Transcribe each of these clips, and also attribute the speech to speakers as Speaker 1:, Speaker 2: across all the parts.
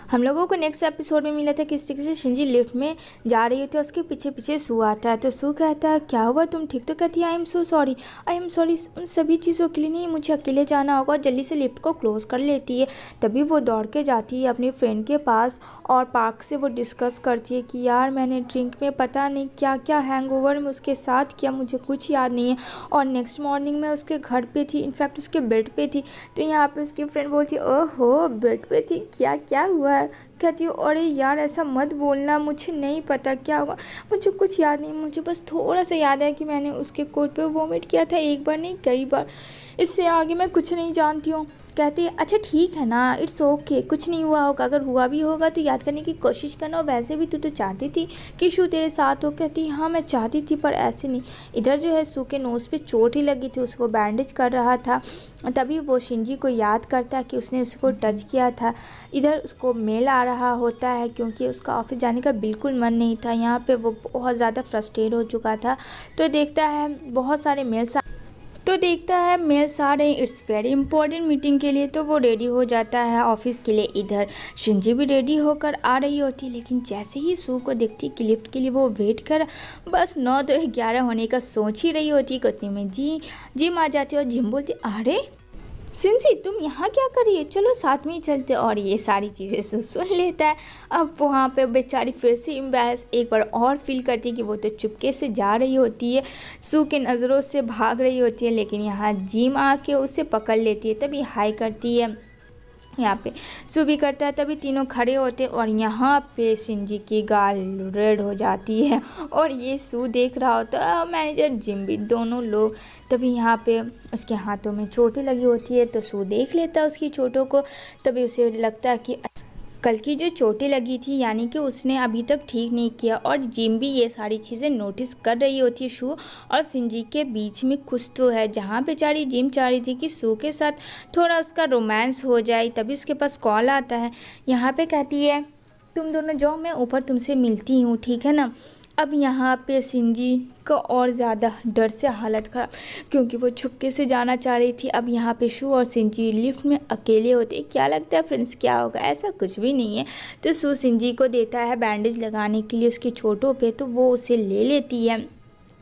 Speaker 1: हम लोगों को नेक्स्ट एपिसोड में मिला था किस तरीके से शिंजी लिफ्ट में जा रही होती है, उसके पीछे पीछे सू आता है। तो सू कहता है क्या हुआ, तुम ठीक? तो कहती है आई एम सॉरी उन सभी चीज़ों के लिए नहीं, मुझे अकेले जाना होगा। जल्दी से लिफ्ट को क्लोज कर लेती है। तभी वो दौड़ के जाती है अपनी फ्रेंड के पास और पार्क से वो डिस्कस करती है कि यार मैंने ड्रिंक में पता नहीं क्या क्या हैंगओवर में उसके साथ किया, मुझे कुछ याद नहीं है। और नेक्स्ट मॉर्निंग में उसके घर पे थी, इनफैक्ट उसके बेड पे थी। तो यहाँ पे उसकी फ्रेंड बोलती है ओहो बेड पे थी, क्या क्या हुआ है? कहती हूँ अरे यार ऐसा मत बोलना, मुझे नहीं पता क्या हुआ, मुझे कुछ याद नहीं, मुझे बस थोड़ा सा याद है कि मैंने उसके कोट पे वॉमिट किया था, एक बार नहीं कई बार, इससे आगे मैं कुछ नहीं जानती हूँ। कहती है अच्छा ठीक है ना, इट्स ओके, कुछ नहीं हुआ होगा, अगर हुआ भी होगा तो याद करने की कोशिश करना, और वैसे भी तू तो चाहती थी कि शू तेरे साथ हो। कहती हाँ मैं चाहती थी पर ऐसे नहीं। इधर जो है शू के नोज़ पे चोट ही लगी थी, उसको बैंडेज कर रहा था। तभी वो शिंजी को याद करता है कि उसने उसको टच किया था। इधर उसको मेल आ रहा होता है क्योंकि उसका ऑफिस जाने का बिल्कुल मन नहीं था। यहाँ पे वो बहुत ज़्यादा फ्रस्ट्रेट हो चुका था। तो देखता है बहुत सारे मेल्स आ रहे हैं, इट्स वेरी इंपॉर्टेंट मीटिंग के लिए। तो वो रेडी हो जाता है ऑफिस के लिए। इधर शिंजी भी रेडी होकर आ रही होती, लेकिन जैसे ही सू को देखती कि लिफ्ट के लिए वो वेट कर, बस 9 तो 11 होने का सोच ही रही होती। उतने में जिम आ जाती है और जिम बोलती अरे सिंसी तुम यहाँ क्या कर रही है, चलो साथ में ही चलते। और ये सारी चीज़ें सुन लेता है। अब वहाँ पे बेचारी फिर से एम्बैरेस एक बार और फील करती है कि वो तो चुपके से जा रही होती है, सू के नज़रों से भाग रही होती है, लेकिन यहाँ जिम आके उसे पकड़ लेती है। तभी हाई करती है, यहाँ पे सू भी करता है। तभी तीनों खड़े होते और यहाँ पे शिंजी की गाल रेड हो जाती है और ये सू देख रहा होता है, मैनेजर जिम भी, दोनों लोग। तभी यहाँ पे उसके हाथों में चोटें लगी होती है तो सू देख लेता है उसकी चोटों को। तभी उसे लगता है कि कल की जो चोटें लगी थी यानी कि उसने अभी तक ठीक नहीं किया। और जिम भी ये सारी चीज़ें नोटिस कर रही होती है। शू और शिंजी के बीच में कुछ तो है, जहाँ बेचारी जिम चाह रही थी कि शू के साथ थोड़ा उसका रोमांस हो जाए। तभी उसके पास कॉल आता है, यहाँ पे कहती है तुम दोनों जाओ, मैं ऊपर तुमसे मिलती हूँ, ठीक है ना। अब यहाँ पे शिंजी का और ज़्यादा डर से हालत ख़राब, क्योंकि वो छुपके से जाना चाह रही थी। अब यहाँ पे शू और शिंजी लिफ्ट में अकेले होते। क्या लगता है फ्रेंड्स क्या होगा? ऐसा कुछ भी नहीं है। तो शू शिंजी को देता है बैंडेज लगाने के लिए उसकी चोटों पे, तो वो उसे ले लेती है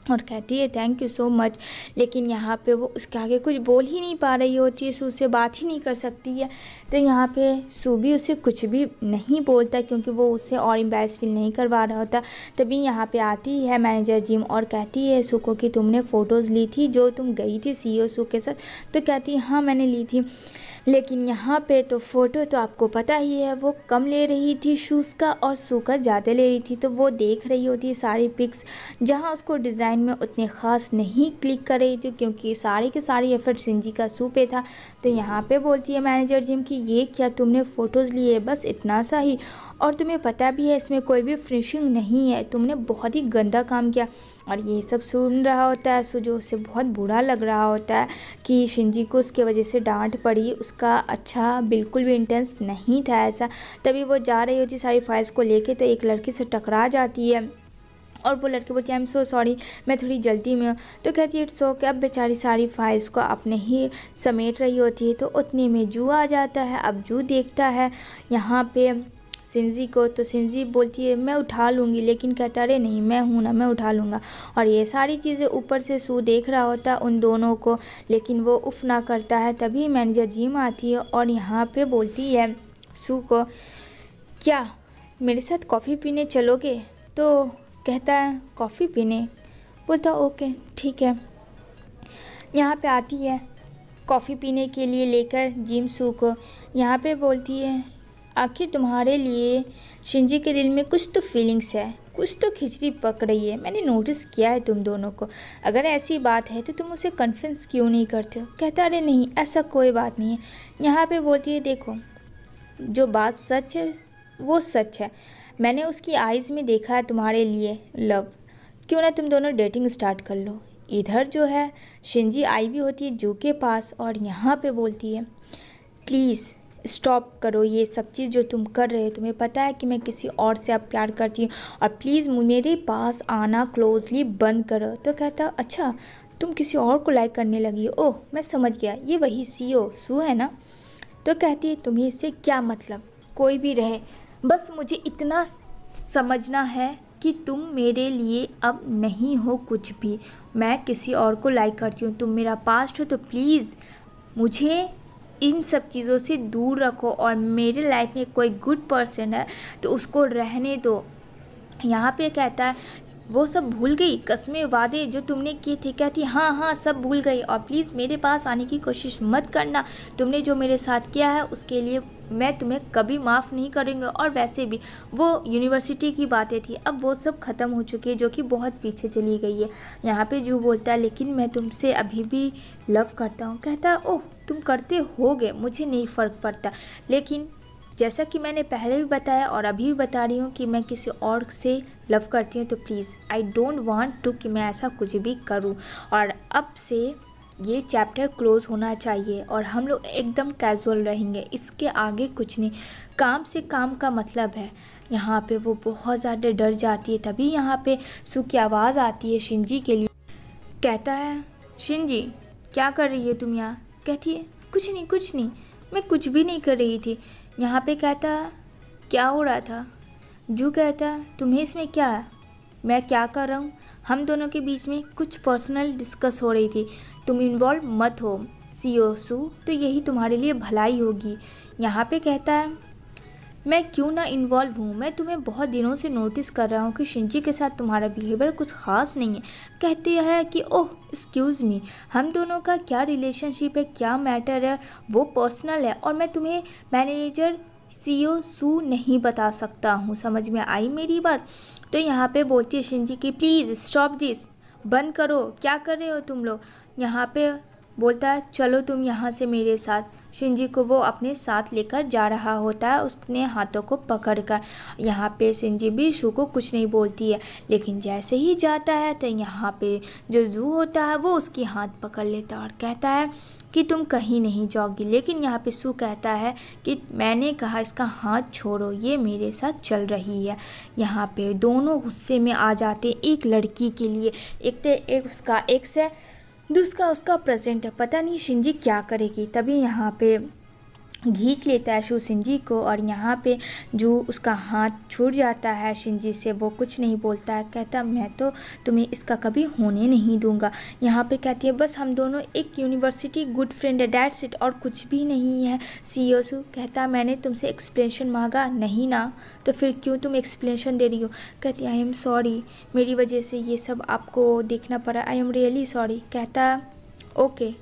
Speaker 1: और कहती है थैंक यू सो मच। लेकिन यहाँ पे वो उसके आगे कुछ बोल ही नहीं पा रही होती है, सू से बात ही नहीं कर सकती है। तो यहाँ पे सू भी उसे कुछ भी नहीं बोलता क्योंकि वो उससे और एम्बैरेस फील नहीं करवा रहा होता। तभी यहाँ पे आती है मैनेजर जिम और कहती है सू को कि तुमने फ़ोटोज़ ली थी जो तुम गई थी CEO सू के साथ। तो कहती है हाँ मैंने ली थी, लेकिन यहाँ पे तो फ़ोटो तो आपको पता ही है वो कम ले रही थी शूज़ का और सू का ज़्यादा ले रही थी। तो वो देख रही होती है सारी पिक्स जहाँ उसको डिज़ाइन में उतने ख़ास नहीं क्लिक कर रही थी क्योंकि सारी के सारी एफर्ट शिंजी का सू पे था। तो यहाँ पे बोलती है मैनेजर जिम कि ये क्या तुमने फ़ोटोज़ लिए बस इतना सा ही, और तुम्हें पता भी है इसमें कोई भी फिनिशिंग नहीं है, तुमने बहुत ही गंदा काम किया। और ये सब सुन रहा होता है जो उसे बहुत बुरा लग रहा होता है कि शिंजी को उसके वजह से डांट पड़ी, उसका अच्छा बिल्कुल भी इंटेंस नहीं था ऐसा। तभी वो जा रही होती सारी फाइल्स को लेके तो एक लड़की से टकरा जाती है और वो लड़की बोलती है आई एम सो सॉरी, मैं थोड़ी जल्दी में हूँ। तो कहती है इट्स ओके। अब बेचारी सारी फाइल्स को अपने ही समेट रही होती है तो उतने में जू आ जाता है। अब जू देखता है यहाँ पे शिंजी को, तो शिंजी बोलती है मैं उठा लूँगी, लेकिन कहता अरे नहीं मैं हूँ ना, मैं उठा लूँगा। और ये सारी चीज़ें ऊपर से सू देख रहा होता है उन दोनों को, लेकिन वो उफ ना करता है। तभी मैनेजर जिम आती है और यहाँ पे बोलती है सू को क्या मेरे साथ कॉफ़ी पीने चलोगे? तो कहता है कॉफ़ी पीने? बोलता ओके ठीक है। यहाँ पे आती है कॉफ़ी पीने के लिए लेकर जिम सू को। यहाँ पे बोलती है आखिर तुम्हारे लिए शिंजी के दिल में कुछ तो फीलिंग्स है, कुछ तो खिचड़ी पक रही है, मैंने नोटिस किया है तुम दोनों को। अगर ऐसी बात है तो तुम उसे कन्फेस क्यों नहीं करते हो? कहता अरे नहीं ऐसा कोई बात नहीं है। यहाँ पे बोलती है देखो जो बात सच है वो सच है, मैंने उसकी आइज़ में देखा है तुम्हारे लिए लव, क्यों ना तुम दोनों डेटिंग स्टार्ट कर लो। इधर जो है शिंजी आई भी होती है जू के पास और यहाँ पे बोलती है प्लीज़ स्टॉप करो ये सब चीज़ जो तुम कर रहे हो, तुम्हें पता है कि मैं किसी और से अब प्यार करती हूँ और प्लीज़ मेरे पास आना क्लोजली बंद करो। तो कहता अच्छा तुम किसी और को लाइक करने लगी हो? ओह मैं समझ गया, ये वही CEO सू है ना। तो कहती है तुम्हें इससे क्या मतलब, कोई भी रहे, बस मुझे इतना समझना है कि तुम मेरे लिए अब नहीं हो कुछ भी। मैं किसी और को लाइक करती हूँ, तुम मेरा पास्ट हो, तो प्लीज़ मुझे इन सब चीज़ों से दूर रखो और मेरे लाइफ में कोई गुड पर्सन है तो उसको रहने दो। यहाँ पे कहता है वो सब भूल गई, कस्में वादे जो तुमने किए थे। कहती हाँ हाँ सब भूल गई, और प्लीज़ मेरे पास आने की कोशिश मत करना। तुमने जो मेरे साथ किया है उसके लिए मैं तुम्हें कभी माफ़ नहीं करूँगी। और वैसे भी वो यूनिवर्सिटी की बातें थी, अब वो सब ख़त्म हो चुकी है, जो कि बहुत पीछे चली गई है। यहाँ पे जू बोलता है लेकिन मैं तुमसे अभी भी लव करता हूँ। कहता है ओह तुम करते होगे, मुझे नहीं फ़र्क पड़ता, लेकिन जैसा कि मैंने पहले भी बताया और अभी भी बता रही हूँ कि मैं किसी और से लव करती हूँ, तो please I don't want to कि मैं ऐसा कुछ भी करूँ। और अब से ये चैप्टर क्लोज़ होना चाहिए और हम लोग एकदम कैजुअल रहेंगे, इसके आगे कुछ नहीं। काम से काम का मतलब है। यहाँ पे वो बहुत ज़्यादा डर जाती है। तभी यहाँ पे सू की आवाज़ आती है शिनजी के लिए। कहता है शिनजी क्या कर रही है तुम यहाँ? कहती है कुछ नहीं, मैं कुछ भी नहीं कर रही थी। यहाँ पे कहता क्या हो रहा था? जू कहता तुम्हें इसमें क्या है? मैं क्या कर रहा हूँ? हम दोनों के बीच में कुछ पर्सनल डिस्कस हो रही थी, तुम इन्वॉल्व मत हो सियोसू, तो यही तुम्हारे लिए भलाई होगी। यहाँ पे कहता है मैं क्यों ना इन्वॉल्व हूँ, मैं तुम्हें बहुत दिनों से नोटिस कर रहा हूँ कि शिनजी के साथ तुम्हारा बिहेवियर कुछ ख़ास नहीं है। कहते हैं कि ओह एक्सक्यूज़ मी, हम दोनों का क्या रिलेशनशिप है, क्या मैटर है, वो पर्सनल है और मैं तुम्हें मैनेजर सियोसू नहीं बता सकता हूँ। समझ में आई मेरी बात? तो यहाँ पे बोलती है शिनजी की प्लीज़ स्टॉप दिस, बंद करो, क्या कर रहे हो तुम लोग? यहाँ पे बोलता है चलो तुम यहाँ से मेरे साथ। शिनजी को वो अपने साथ लेकर जा रहा होता है, उसने हाथों को पकड़कर। यहाँ पे शिनजी भी शू को कुछ नहीं बोलती है, लेकिन जैसे ही जाता है तो यहाँ पे जो जू होता है वो उसकी हाथ पकड़ लेता है और कहता है कि तुम कहीं नहीं जाओगी। लेकिन यहाँ पे सू कहता है कि मैंने कहा इसका हाथ छोड़ो, ये मेरे साथ चल रही है। यहाँ पे दोनों गुस्से में आ जाते एक लड़की के लिए। एक उसका एक्स है, दूसरा उसका प्रेजेंट है। पता नहीं शिनजी क्या करेगी। तभी यहाँ पे खींच लेता है शू शिनजी को और यहाँ पे जो उसका हाथ छूट जाता है शिनजी से, वो कुछ नहीं बोलता है। कहता मैं तो तुम्हें इसका कभी होने नहीं दूंगा। यहाँ पे कहती है बस हम दोनों एक यूनिवर्सिटी गुड फ्रेंड है, डैट्स इट, और कुछ भी नहीं है। सियोसू कहता मैंने तुमसे एक्सप्लेनेशन मांगा नहीं ना, तो फिर क्यों तुम एक्सप्लेनेशन दे रही हो? कहती आई एम सॉरी, मेरी वजह से ये सब आपको देखना पड़ा, आई एम रियली सॉरी। कहता ओके,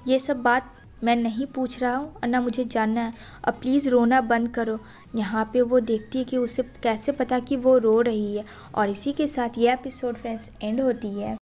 Speaker 1: ये सब बात मैं नहीं पूछ रहा हूँ और ना मुझे जानना है, अब प्लीज़ रोना बंद करो। यहाँ पे वो देखती है कि उसे कैसे पता कि वो रो रही है। और इसी के साथ ये एपिसोड फ्रेंड्स एंड होती है।